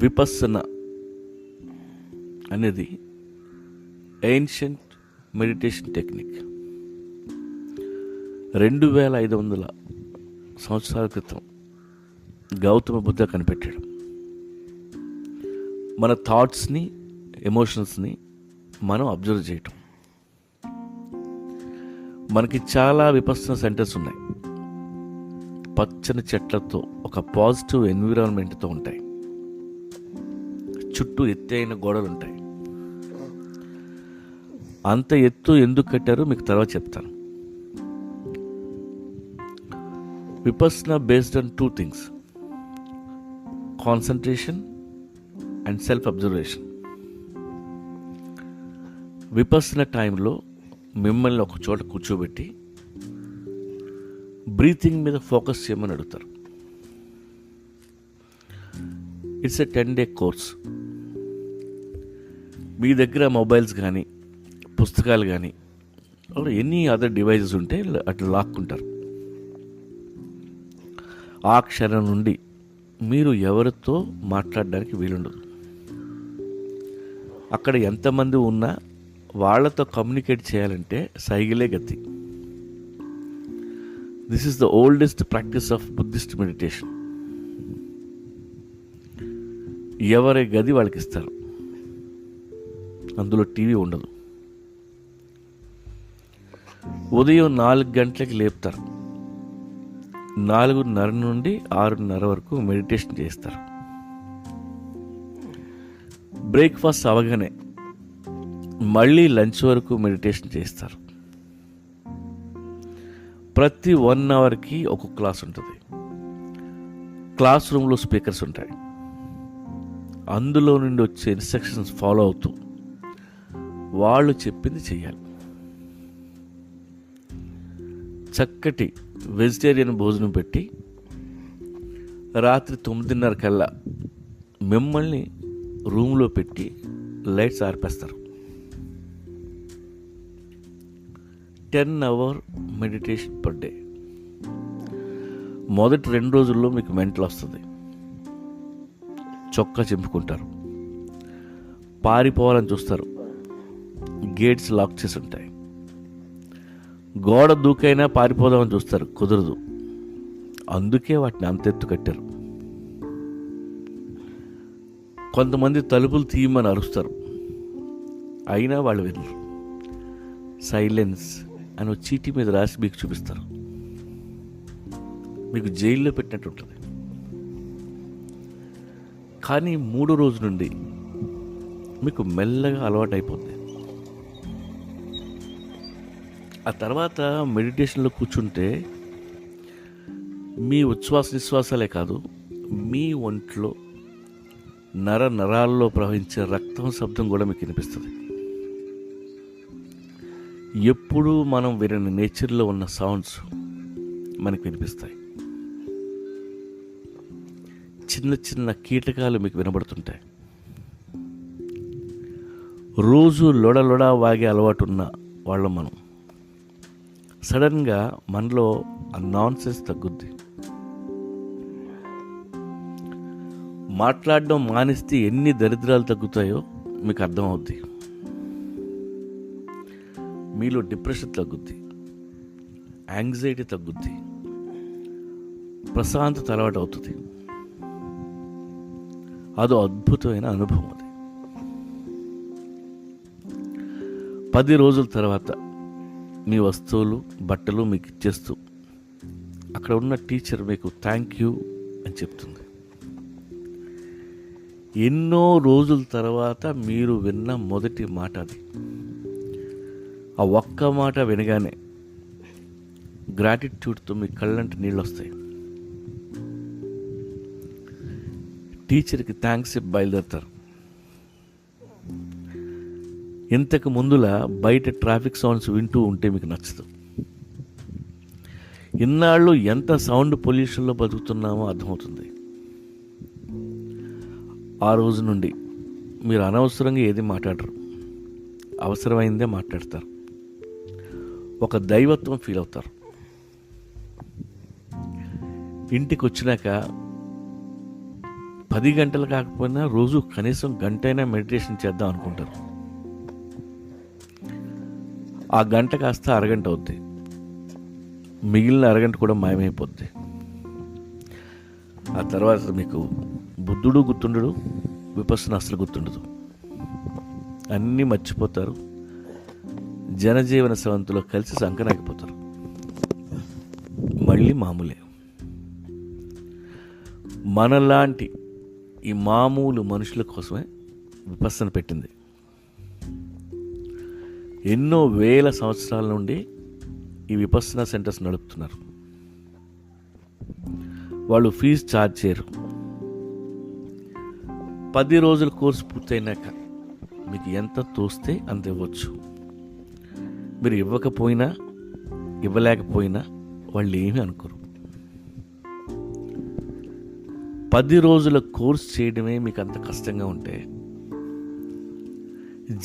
విపస్సన అనేది ancient meditation technique. 2500 సంవత్సరాల క్రితం గౌతమ బుద్ధ కనిపెట్టాడు. మన థాట్స్ని, ఎమోషన్స్ని మనం అబ్జర్వ్ చేయటం. మనకి చాలా విపස්සన సెంటర్స్ ఉన్నాయి. పచ్చని చెట్లతో, ఒక పాజిటివ్ ఎన్విరాన్మెంట్తో ఉంటాయి. చుట్టూ ఎత్తైన గోడలు ఉంటాయి. అంత ఎత్తు ఎందుకు కట్టారో మీకు తర్వాత చెప్తాను. Vipassana based on 2 things: concentration and self observation. Vipassana టైంలో మిమ్మల్ని ఒక చోట కూర్చోబెట్టి బ్రీతింగ్ మీద ఫోకస్ చేయమని అడుగుతారు. It's a 10-day course. మీ దగ్గర మొబైల్స్ కానీ, పుస్తకాలు కానీ, ఎనీ అదర్ డివైజెస్ ఉంటే అట్లా లాక్కుంటారు. ఆ క్షణం నుండి మీరు ఎవరితో మాట్లాడడానికి వీలుండదు. అక్కడ ఎంతమంది ఉన్నా వాళ్ళతో కమ్యూనికేట్ చేయాలంటే సైగలే గతి. This is the oldest practice of Buddhist meditation. ఎవరి గది వాళ్ళకి ఇస్తారు. అందులో టీవీ ఉండదు. ఉదయం 4 గంటలకి లేపుతారు. 4:30 నుండి 6:30 వరకు మెడిటేషన్ చేస్తారు. బ్రేక్ఫాస్ట్ అవగానే మళ్ళీ లంచ్ వరకు మెడిటేషన్ చేస్తారు. ప్రతి 1 అవర్కి ఒక క్లాస్ ఉంటుంది. క్లాస్ రూమ్లో స్పీకర్స్ ఉంటాయి. అందులో నుండి వచ్చే ఇన్స్ట్రక్షన్స్ ఫాలో అవుతూ వాళ్ళు చెప్పింది చేయాలి. చక్కటి వెజిటేరియన్ భోజనం పెట్టి రాత్రి 9:30 కల్లా మిమ్మల్ని రూమ్లో పెట్టి లైట్స్ ఆర్పేస్తారు. 10-hour meditation per day. మొదటి 2 రోజుల్లో మీకు మెంటల్ వస్తుంది. చొక్కా చింపుకుంటారు, పారిపోవాలని చూస్తారు. గేట్స్ లాక్ చేసి ఉంటాయి. గోడ దూకైనా పారిపోదామని చూస్తారు, కుదరదు. అందుకే వాటిని అంతెత్తు కట్టారు. కొంతమంది తలుపులు తీయమని అరుస్తారు, అయినా వాళ్ళు వినరు. సైలెన్స్ అని ఒక చీటీ మీద రాసి మీకు చూపిస్తారు. మీకు జైల్లో పెట్టినట్టు ఉంటుంది. కానీ 3 రోజు నుండి మీకు మెల్లగా అలవాటు అయిపోతుంది. ఆ తర్వాత మెడిటేషన్లో కూర్చుంటే మీ ఉచ్ఛ్వాస నిశ్వాసాలే కాదు, మీ ఒంట్లో నరాల్లో ప్రవహించే రక్తం శబ్దం కూడా మీకు వినిపిస్తుంది. ఎప్పుడూ మనం వినని నేచర్లో ఉన్న సౌండ్స్ మనకు వినిపిస్తాయి. చిన్న చిన్న కీటకాలు మీకు వినబడుతుంటాయి. రోజు లొడ వాగే అలవాటు ఉన్న వాళ్ళం మనం. సడన్గా మనలో ఆ నాన్సెన్స్ తగ్గుద్ది. మాట్లాడడం మానేస్తే ఎన్ని దరిద్రాలు తగ్గుతాయో మీకు అర్థమవుద్ది. మీలో డిప్రెషన్ తగ్గుద్ది, యాంగ్జైటీ తగ్గుద్ది, ప్రశాంతత అలవాటు అవుతుంది. అదో అద్భుతమైన అనుభవం. అది 10 రోజుల తర్వాత మీ వస్తువులు, బట్టలు మీకు ఇచ్చేస్తూ అక్కడ ఉన్న టీచర్ మీకు థ్యాంక్ యూ అని చెప్తుంది. ఎన్నో రోజుల తర్వాత మీరు విన్న మొదటి మాట అది. ఆ ఒక్క మాట వినగానే గ్రాటిట్యూడ్తో మీ కళ్ళంటి నీళ్ళు వస్తాయి. టీచర్కి థ్యాంక్స్ చెప్పి బయలుదేరుతారు. ఇంతకు ముందులా బయట ట్రాఫిక్ సౌండ్స్ వింటూ ఉంటే మీకు నచ్చదు. ఇన్నాళ్ళు ఎంత సౌండ్ పొల్యూషన్లో బతుకుతున్నామో అర్థమవుతుంది. ఆ రోజు నుండి మీరు అనవసరంగా ఏది మాట్లాడరు, అవసరమైందే మాట్లాడతారు. ఒక దైవత్వం ఫీల్ అవుతారు. ఇంటికి వచ్చినాక 10 గంటలు కాకపోయినా రోజు కనీసం గంటైనా మెడిటేషన్ చేద్దాం అనుకుంటారు. ఆ గంట కాస్త అరగంట అవుద్ది, మిగిలిన అరగంట కూడా మాయమైపోద్ది. ఆ తర్వాత మీకు బుద్ధుడు గుర్తుండడు, విపස්සన అసలు గుర్తుండదు, అన్నీ మర్చిపోతారు, జనజీవన స్రవంతిలో కలిసి సంకనాగిపోతారు, మళ్ళీ మామూలే. మనలాంటి ఈ మామూలు మనుషుల కోసమే విపස්සన పెట్టింది. ఎన్నో వేల సంవత్సరాల నుండి ఈ విపස්සన సెంటర్స్ నడుపుతున్నారు. వాళ్ళు ఫీజు ఛార్జ్ చేయరు. 10 రోజుల కోర్సు పూర్తయినాక మీకు ఎంత తోస్తే అంత ఇవ్వచ్చు. మీరు ఇవ్వకపోయినా ఇవ్వలేకపోయినా వాళ్ళు ఏమీ అనుకోరు. 10 రోజుల కోర్స్ చేయడమే మీకు అంత కష్టంగా ఉంటే,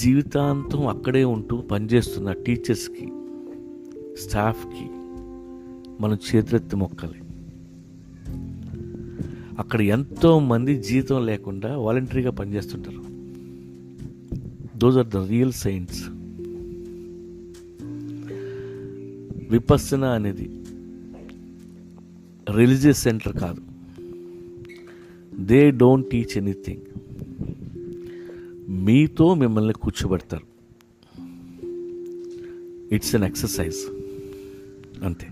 జీవితాంతం అక్కడే ఉంటూ పనిచేస్తున్న టీచర్స్కి, స్టాఫ్కి మనం చేతులెత్తి మొక్కాలి. అక్కడ ఎంతోమంది జీతం లేకుండా వాలంటరీగా పనిచేస్తుంటారు. Those are the real science. Vipassana అనేది రిలీజియస్ సెంటర్ కాదు. They don't teach anything. మీతో మిమ్మల్ని కూర్చోబెడతారు. ఇట్స్ అన్ ఎక్సర్సైజ్, అంతే.